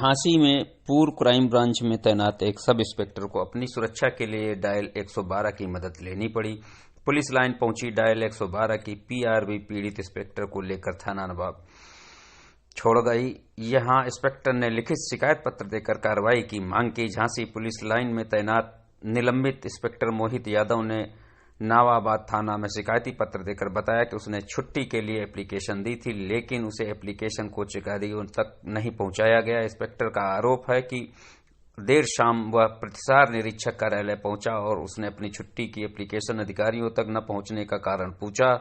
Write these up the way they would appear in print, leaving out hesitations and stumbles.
झांसी में पूर्व crime branch में तैनात एक सब इंस्पेक्टर को अपनी सुरक्षा के लिए डायल 112 की मदद लेनी पड़ी। पुलिस लाइन पहुंची डायल 112 की पीआरबी पीड़ित इंस्पेक्टर को लेकर थाना नवाब छोड़ गई। यहां इंस्पेक्टर ने लिखित शिकायत पत्र देकर कार्रवाई की मांग की। झांसी पुलिस लाइन में तैनात निलंबित इंस्पेक्टर मोहित यादव ने नावाबाद थाना में शिकायती पत्र देकर बताया कि उसने छुट्टी के लिए एप्लीकेशन दी थी, लेकिन उसे एप्लीकेशन कोच अधिकारियों तक नहीं पहुंचाया गया। इंस्पेक्टर का आरोप है कि देर शाम वह प्रतिसार निरीक्षक कार्यालय पहुंचा और उसने अपनी छुट्टी की एप्लीकेशन अधिकारियों तक न पहुंचने का कारण पूछा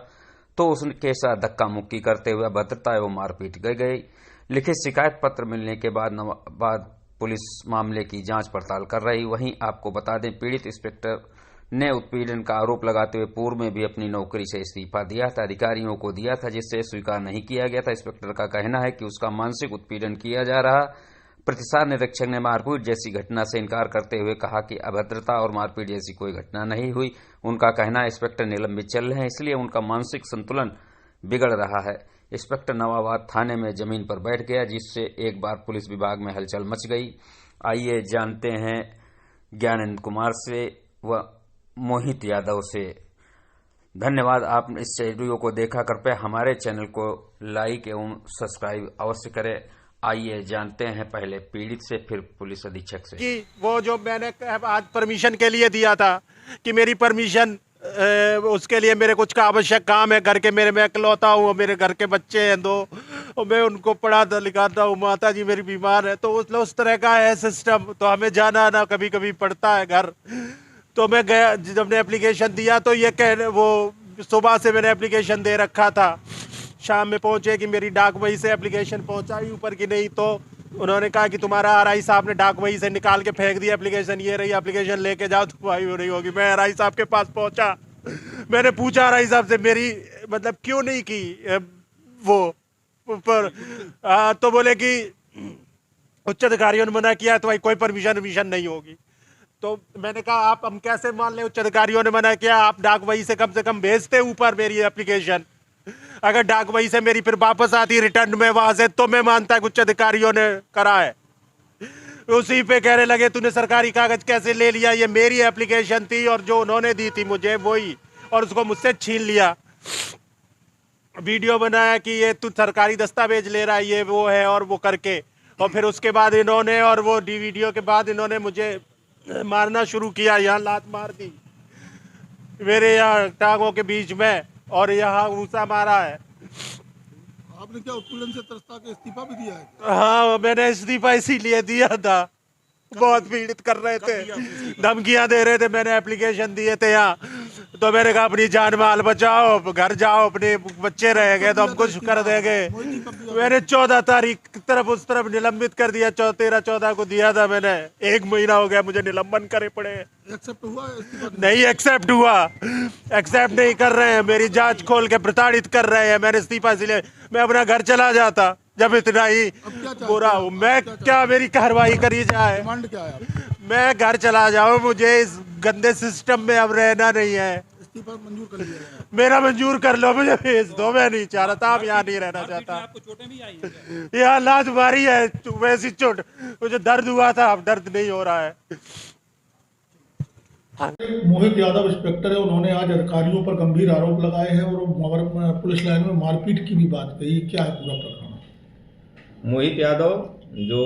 तो उसके साथ धक्का मुक्की करते हुए अभद्रता एवं मारपीट की गई। लिखित शिकायत पत्र मिलने के बाद पुलिस मामले की जांच पड़ताल कर रही। वहीं आपको बता दें, पीड़ित इंस्पेक्टर ने उत्पीड़न का आरोप लगाते हुए पूर्व में भी अपनी नौकरी से इस्तीफा दिया था, अधिकारियों को दिया था, जिससे स्वीकार नहीं किया गया था। इंस्पेक्टर का कहना है कि उसका मानसिक उत्पीड़न किया जा रहा। प्रतिसार निरीक्षक ने मारपीट जैसी घटना से इनकार करते हुए कहा कि अभद्रता और मारपीट जैसी कोई घटना नहीं हुई। उनका कहना है इंस्पेक्टर निलंबित चल रहे हैं, इसलिए उनका मानसिक संतुलन बिगड़ रहा है। इंस्पेक्टर नवाबाद थाने में जमीन पर बैठ गया, जिससे एक बार पुलिस विभाग में हलचल मच गई। आइए जानते हैं ज्ञानेंद्र कुमार से व मोहित यादव से। धन्यवाद। आप इस वीडियो को देखा कृपया हमारे चैनल को लाइक एवं सब्सक्राइब अवश्य करें। आइए जानते हैं पहले पीड़ित से फिर पुलिस अधीक्षक से कि वो जो मैंने आज परमिशन के लिए दिया था कि मेरी परमिशन उसके लिए मेरे कुछ का आवश्यक काम है, घर के मेरे मैं इकलौता हूँ, मेरे घर के बच्चे हैं 2 और मैं उनको पढ़ाता लिखाता हूँ, माता जी मेरी बीमार है, तो उस तरह का है सिस्टम। तो हमें जाना आना कभी कभी पड़ता है घर। तो मैं गया, जब मैंने एप्लीकेशन दिया तो ये वो सुबह से मैंने एप्लीकेशन दे रखा था, शाम में पहुंचे कि मेरी डाक वही से एप्लीकेशन पहुंचाई ऊपर की नहीं, तो उन्होंने कहा कि तुम्हारा आरआई साहब ने डाक वही से निकाल के फेंक दिया एप्लीकेशन, ये रही एप्लीकेशन लेके जाओ, तुम्हारी हो रही होगी। मैं आरआई साहब के पास पहुंचा, मैंने पूछा आरआई साहब से मेरी मतलब क्यों नहीं की वो ऊपर, तो बोले कि उच्च अधिकारियों ने मना किया तो भाई कोई परमिशन नहीं होगी। तो मैंने कहा आप हम कैसे मान लें, उच्च अधिकारियों ने मना किया, आप डाक वही से कम भेजते ऊपर मेरी एप्लीकेशन। अगर डाक वही से मेरी फिर वापस आती रिटर्न में वहां से, तो मैं मानता कि उच्च अधिकारियों ने करा है। उसी पे कहने लगे तूने सरकारी कागज कैसे ले लिया, ये मेरी एप्लीकेशन थी और जो उन्होंने दी थी मुझे वही, और उसको मुझसे छीन लिया। वीडियो बनाया कि ये तू सरकारी दस्तावेज ले रहा है, ये वो है और वो करके, और फिर उसके बाद इन्होंने और वो वीडियो के बाद इन्होंने मुझे मारना शुरू किया। यहाँ लात मार दी मेरे यहाँ टांगों के बीच में और यहाँ घूसा मारा है। आपने क्या उत्पीड़न से त्रस्ता के इस्तीफा भी दिया है? हाँ, मैंने इस्तीफा इसीलिए दिया था, बहुत पीड़ित कर रहे थे, धमकियां दे रहे थे, मैंने एप्लीकेशन दिए थे यहाँ। तो मैंने कहा अपनी जान माल बचाओ, घर जाओ, अपने बच्चे रह गए तो हम कुछ कर देंगे। मैंने 14 तारीख तरफ उस तरफ निलंबित कर दिया, 13-14 को दिया था मैंने, 1 महीना हो गया मुझे निलंबन करे पड़े। एक्सेप्ट हुआ? नहीं एक्सेप्ट हुआ, एक्सेप्ट नहीं कर रहे हैं, मेरी जांच खोल के प्रताड़ित कर रहे हैं। मैंने इस्तीफा इसलिए, मैं अपना घर चला जाता जब इतना ही बुरा हूँ। मैं क्या, मेरी कार्रवाई करी जाए, क्या है? मैं घर चला जाऊँ, मुझे इस गंदे सिस्टम में अब रहना नहीं है। इस्तीफा मंजूर कर लिया है? मेरा मंजूर कर लो, मुझे भेज दो, मैं नहीं चाह रहा था, अब यहाँ नहीं रहना चाहता। यहाँ लात मारी है वैसी चोट, मुझे दर्द हुआ था, अब दर्द नहीं हो रहा है। मोहित यादव इंस्पेक्टर है, उन्होंने आज अधिकारियों पर गंभीर आरोप लगाए हैं और पुलिस लाइन में मारपीट की भी बात कही। क्या है पूरा प्रकरण? मोहित यादव जो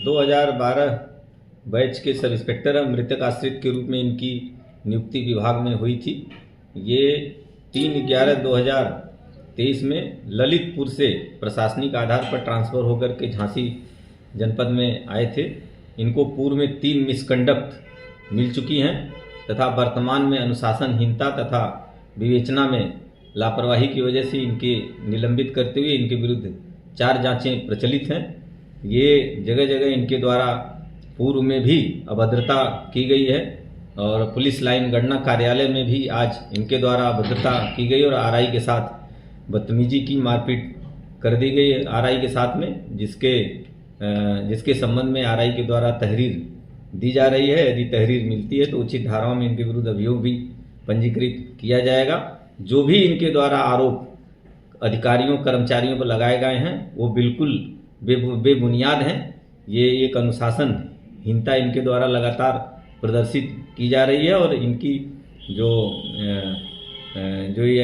2012 बैच के सब इंस्पेक्टर है, मृतक आश्रित के रूप में इनकी नियुक्ति विभाग में हुई थी। ये 3/11/2023 में ललितपुर से प्रशासनिक आधार पर ट्रांसफ़र होकर के झांसी जनपद में आए थे। इनको पूर्व में 3 मिसकंडक्ट मिल चुकी हैं तथा वर्तमान में अनुशासनहीनता तथा विवेचना में लापरवाही की वजह से इनके निलंबित करते हुए इनके विरुद्ध 4 जांचें प्रचलित हैं। ये जगह जगह इनके द्वारा पूर्व में भी अभद्रता की गई है और पुलिस लाइन गणना कार्यालय में भी आज इनके द्वारा अभद्रता की गई और आरआई के साथ बदतमीजी की, मारपीट कर दी गई आरआई के साथ में, जिसके संबंध में आरआई के द्वारा तहरीर दी जा रही है। यदि तहरीर मिलती है तो उचित धाराओं में इनके विरुद्ध अभियोग भी पंजीकृत किया जाएगा। जो भी इनके द्वारा आरोप अधिकारियों कर्मचारियों पर लगाए गए हैं वो बिल्कुल बेबुनियाद हैं। ये एक अनुशासनहीनता इनके द्वारा लगातार प्रदर्शित की जा रही है और इनकी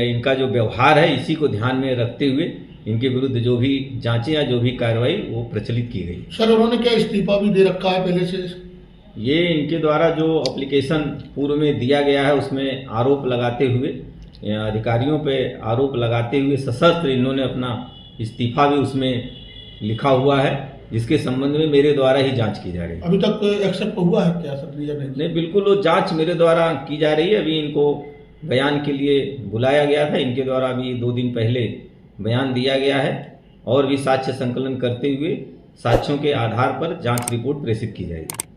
इनका जो व्यवहार है इसी को ध्यान में रखते हुए इनके विरुद्ध जो भी जांचें या जो भी कार्रवाई वो प्रचलित की गई। सर उन्होंने क्या इस्तीफा भी दे रखा है पहले से? ये इनके द्वारा जो एप्लीकेशन पूर्व में दिया गया है उसमें आरोप लगाते हुए, अधिकारियों पे आरोप लगाते हुए सशस्त्र इन्होंने अपना इस्तीफा भी उसमें लिखा हुआ है, जिसके संबंध में मेरे द्वारा ही जांच की जा रही है। अभी तक एक्सेप्ट हुआ है क्या सर? नहीं, बिल्कुल वो जांच मेरे द्वारा की जा रही है। अभी इनको बयान के लिए बुलाया गया था, इनके द्वारा अभी 2 दिन पहले बयान दिया गया है और भी साक्ष्य संकलन करते हुए साक्ष्यों के आधार पर जांच रिपोर्ट प्रेषित की जाएगी।